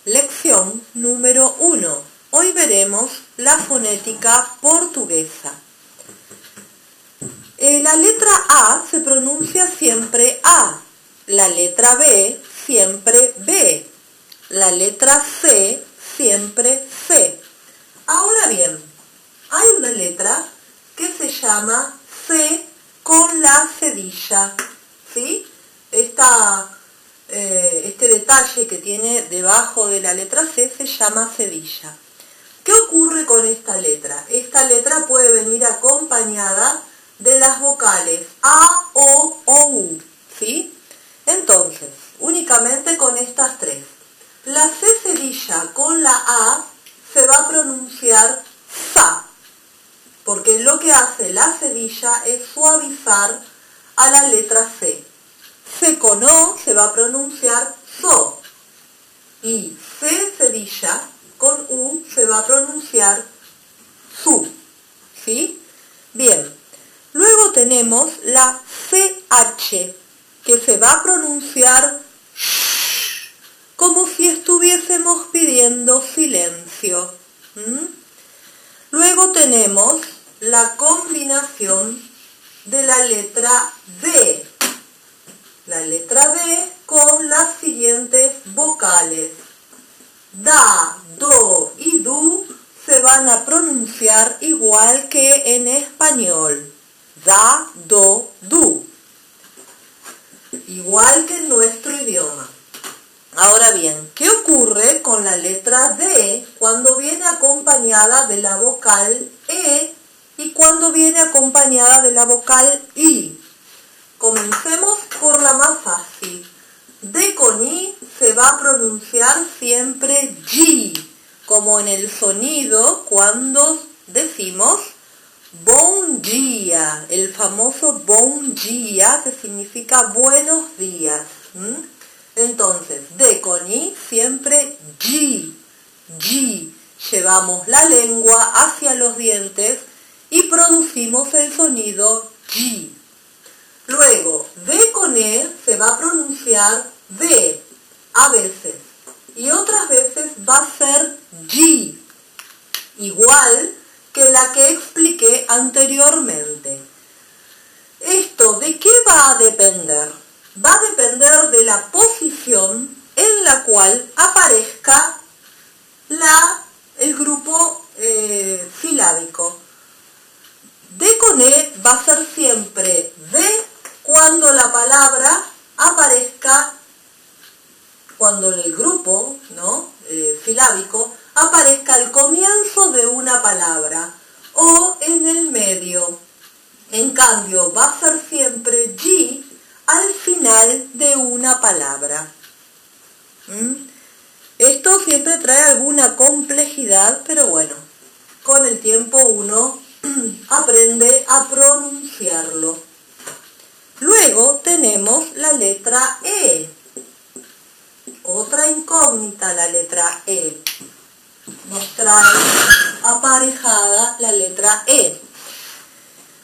Lección número 1. Hoy veremos la fonética portuguesa. La letra A se pronuncia siempre A, la letra B siempre B, la letra C siempre C. Ahora bien, hay una letra que se llama C con la cedilla, ¿sí? Este detalle que tiene debajo de la letra C se llama cedilla. ¿Qué ocurre con esta letra? Esta letra puede venir acompañada de las vocales A, O U, ¿sí? Entonces, únicamente con estas tres. La C cedilla con la A se va a pronunciar SA, porque lo que hace la cedilla es suavizar a la letra C. C con O se va a pronunciar SO, y C cedilla con U se va a pronunciar SU, ¿sí? Bien, luego tenemos la CH, que se va a pronunciar SH, como si estuviésemos pidiendo silencio. Luego tenemos la combinación de la letra D. La letra D con las siguientes vocales. Da, do y du se van a pronunciar igual que en español. Da, do, du. Igual que en nuestro idioma. Ahora bien, ¿qué ocurre con la letra D cuando viene acompañada de la vocal E y cuando viene acompañada de la vocal I? Comencemos por la más fácil. D con I se va a pronunciar siempre G, como en el sonido cuando decimos bon dia, el famoso bon dia, que significa buenos días. Entonces, D con I siempre G, G. Llevamos la lengua hacia los dientes y producimos el sonido G. Luego, D con E se va a pronunciar D, a veces, y otras veces va a ser G, igual que la que expliqué anteriormente. ¿Esto de qué va a depender? Va a depender de la posición en la cual aparezca el grupo silábico. D con E va a ser siempre D cuando la palabra aparezca, cuando el grupo silábico aparezca al comienzo de una palabra o en el medio. En cambio, va a ser siempre G al final de una palabra. Esto siempre trae alguna complejidad, pero bueno, con el tiempo uno aprende a pronunciarlo. Luego tenemos la letra E. Otra incógnita, la letra E. Nos trae aparejada la letra E.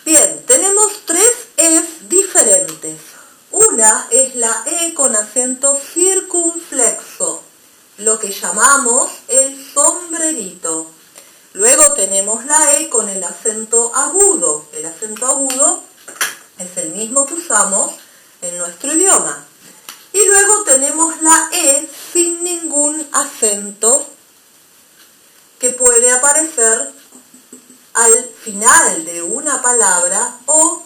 Bien, tenemos tres Es diferentes. Una es la E con acento circunflexo, lo que llamamos el sombrerito. Luego tenemos la E con el acento agudo. El acento agudo es el mismo que usamos en nuestro idioma. Y luego tenemos la E sin ningún acento, que puede aparecer al final de una palabra o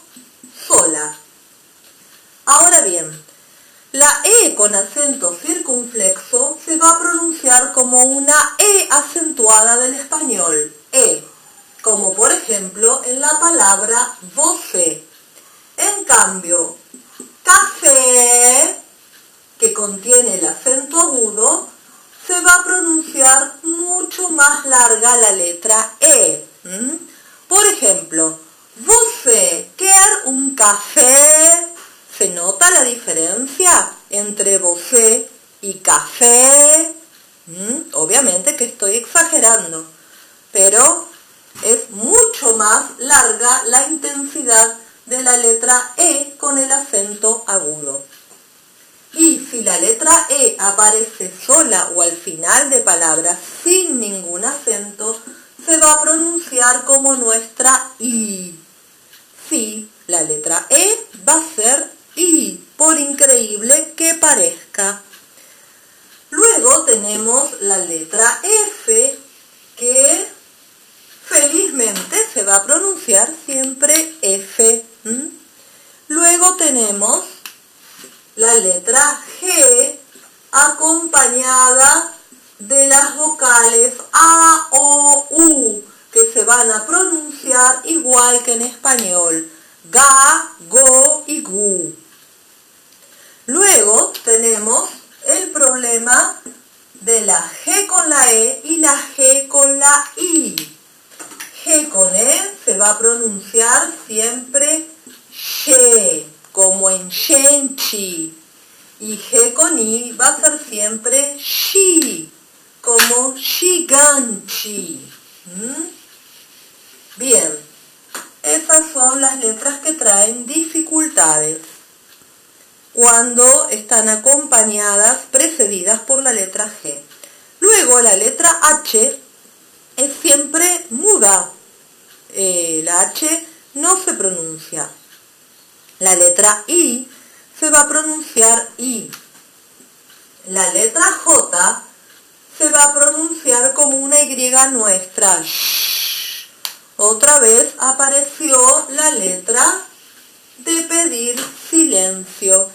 sola. Ahora bien, la E con acento circunflexo se va a pronunciar como una E acentuada del español, E, como por ejemplo en la palabra você. En cambio, café, que contiene el acento agudo, se va a pronunciar mucho más larga la letra E. Por ejemplo, você quer un café. ¿Se nota la diferencia entre você y café? Obviamente que estoy exagerando, pero es mucho más larga la intensidad de la letra E con el acento agudo. Y si la letra E aparece sola o al final de palabras sin ningún acento, se va a pronunciar como nuestra I. Sí, la letra E va a ser I, por increíble que parezca. Luego tenemos la letra F, que felizmente se va a pronunciar siempre F. Luego tenemos la letra G, acompañada de las vocales A, O, U, que se van a pronunciar igual que en español, ga, go y gu. Luego tenemos el problema de la G con la E y la G con la I. G con E se va a pronunciar siempre she, como en shenchi. Y G con I va a ser siempre shi, como shiganchi. Bien, esas son las letras que traen dificultades cuando están acompañadas, precedidas por la letra G. Luego la letra H es siempre muda. La H no se pronuncia. La letra I se va a pronunciar I. La letra J se va a pronunciar como una Y nuestra. Shh. Otra vez apareció la letra de pedir silencio.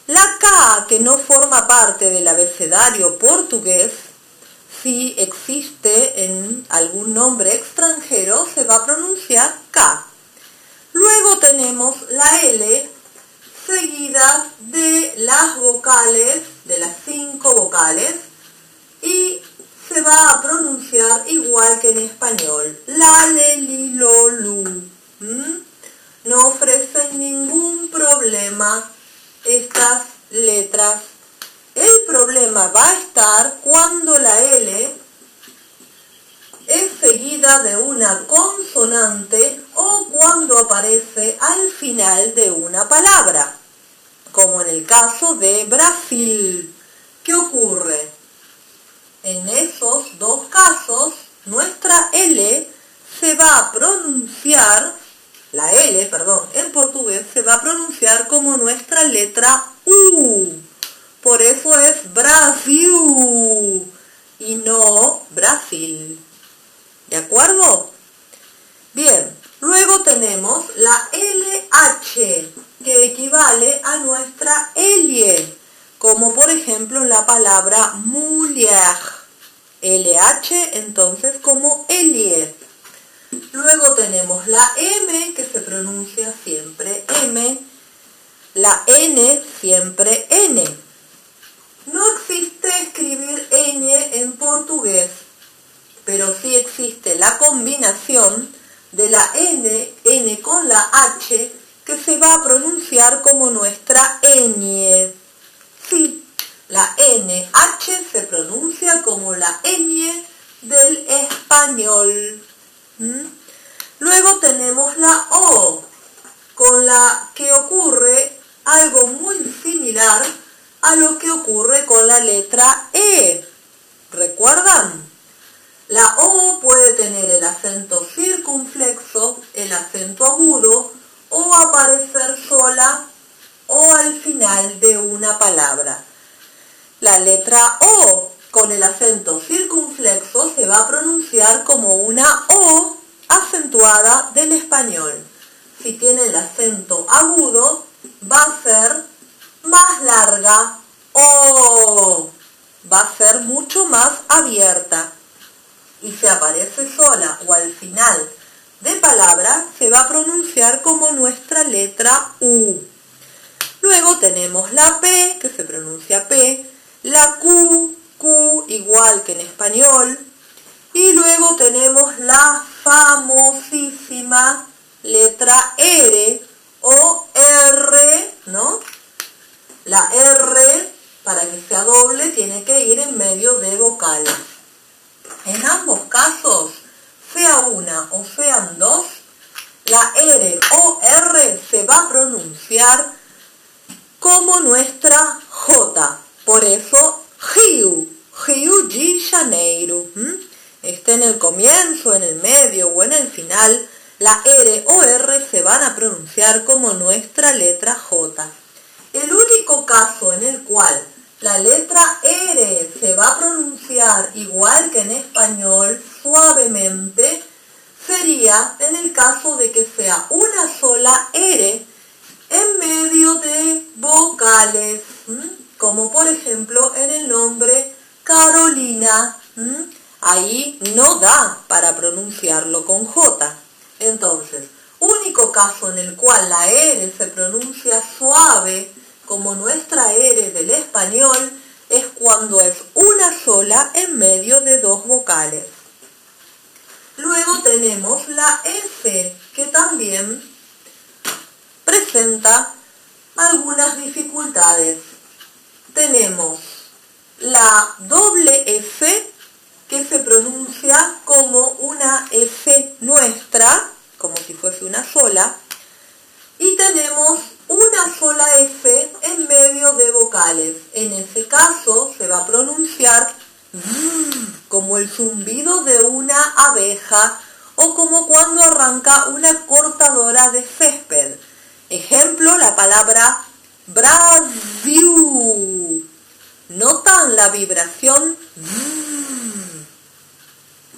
La K, que no forma parte del abecedario portugués, si existe en algún nombre extranjero, se va a pronunciar K. Luego tenemos la L, seguida de las vocales, de las 5 vocales, y se va a pronunciar igual que en español. La, le, li, lo, lu. No ofrecen ningún problema estas letras. El problema va a estar cuando la L es seguida de una consonante o cuando aparece al final de una palabra, como en el caso de Brasil. ¿Qué ocurre? En esos dos casos, nuestra L se va a pronunciar, la L, perdón, en portugués se va a pronunciar como nuestra letra U. Por eso es Brasil y no Brasil. ¿De acuerdo? Bien, luego tenemos la LH, que equivale a nuestra L, como por ejemplo en la palabra mujer. LH, entonces como Elie. Luego tenemos la M, que se pronuncia siempre M. La N, siempre N. No existe escribir ñ en portugués, pero sí existe la combinación de la N con la H, que se va a pronunciar como nuestra ñ. Sí, la NH se pronuncia como la ñ del español. Luego tenemos la O, con la que ocurre algo muy similar a lo que ocurre con la letra E. ¿Recuerdan? La O puede tener el acento circunflexo, el acento agudo, o aparecer sola o al final de una palabra. La letra O con el acento circunflexo se va a pronunciar como una O acentuada del español. Si tiene el acento agudo, va a ser más larga, O, va a ser mucho más abierta. Y si aparece sola o al final de palabra, se va a pronunciar como nuestra letra U. Luego tenemos la P, que se pronuncia P, la Q, Q igual que en español, y luego tenemos la famosísima letra R o R, ¿no? La R, para que sea doble, tiene que ir en medio de vocales. En ambos casos, sea una o sean dos, la R o R se va a pronunciar como nuestra J. Por eso, Rio de Janeiro. Esté en el comienzo, en el medio o en el final, la R o R se van a pronunciar como nuestra letra J. El único caso en el cual la letra R se va a pronunciar igual que en español, suavemente, sería en el caso de que sea una sola R en medio de vocales, como por ejemplo en el nombre Carolina. Ahí no da para pronunciarlo con J. Entonces, único caso en el cual la R se pronuncia suave, como nuestra R del español, es cuando es una sola en medio de dos vocales. Luego tenemos la S, que también presenta algunas dificultades. Tenemos la doble F, que se pronuncia como una F nuestra, como si fuese una sola, y tenemos una sola F en medio de vocales. En ese caso se va a pronunciar como el zumbido de una abeja o como cuando arranca una cortadora de césped. Ejemplo, la palabra Brasil. ¿Notan la vibración?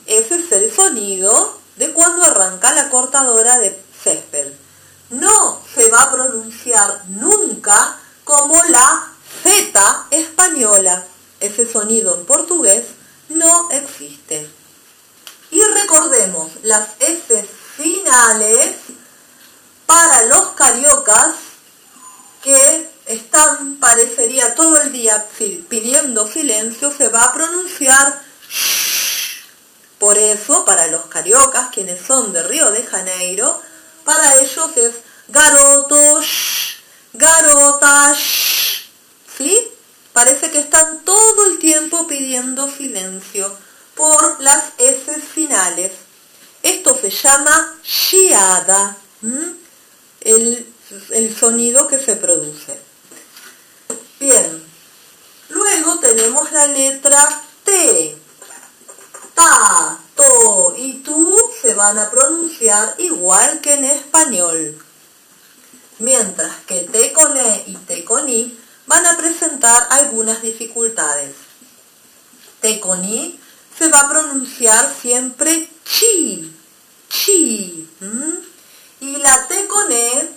Ese es el sonido de cuando arranca la cortadora de césped. No se va a pronunciar nunca como la Z española. Ese sonido en portugués no existe. Y recordemos, las S finales para los cariocas que están, parecería todo el día pidiendo silencio, se va a pronunciar sh. Por eso, para los cariocas, quienes son de Río de Janeiro, para ellos es garoto, sh, garota, sh. ¿Sí? Parece que están todo el tiempo pidiendo silencio por las S finales. Esto se llama chiada, el sonido que se produce. Bien, luego tenemos la letra T. Ta, to y tu se van a pronunciar igual que en español, mientras que T con E y T con I van a presentar algunas dificultades. T con I se va a pronunciar siempre chi, chi, y la T con E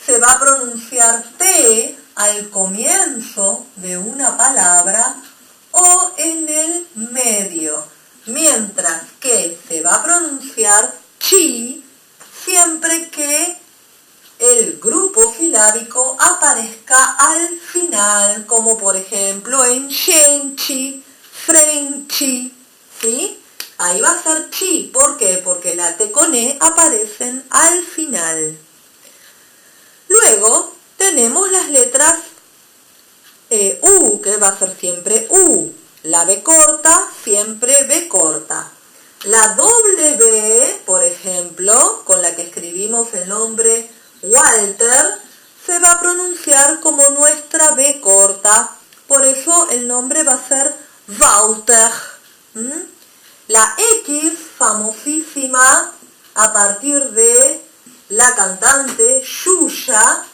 se va a pronunciar T al comienzo de una palabra o en el medio, mientras que se va a pronunciar chi siempre que el grupo silábico aparezca al final, como por ejemplo en gente, frente, ¿sí? Ahí va a ser chi. ¿Por qué? Porque la T con E aparecen al final. Luego tenemos las letras U, que va a ser siempre U. La B corta, siempre B corta. La W, por ejemplo, con la que escribimos el nombre Walter, se va a pronunciar como nuestra B corta. Por eso el nombre va a ser Walter. La X, famosísima, a partir de la cantante Xuxa,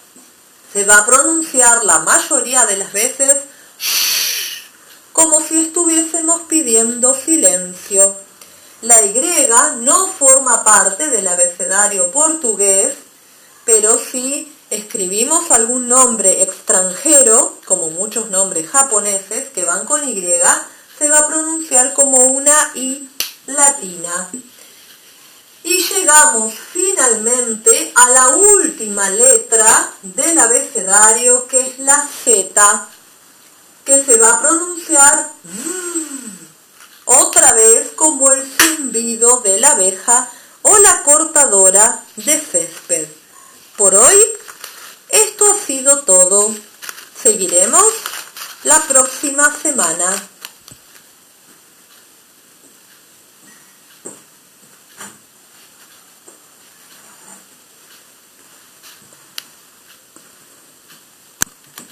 se va a pronunciar la mayoría de las veces shh, como si estuviésemos pidiendo silencio. La Y no forma parte del abecedario portugués, pero si escribimos algún nombre extranjero, como muchos nombres japoneses que van con Y, se va a pronunciar como una I latina. Y llegamos finalmente a la última letra del abecedario, que es la Z, que se va a pronunciar otra vez como el zumbido de la abeja o la cortadora de césped. Por hoy, esto ha sido todo. Seguiremos la próxima semana.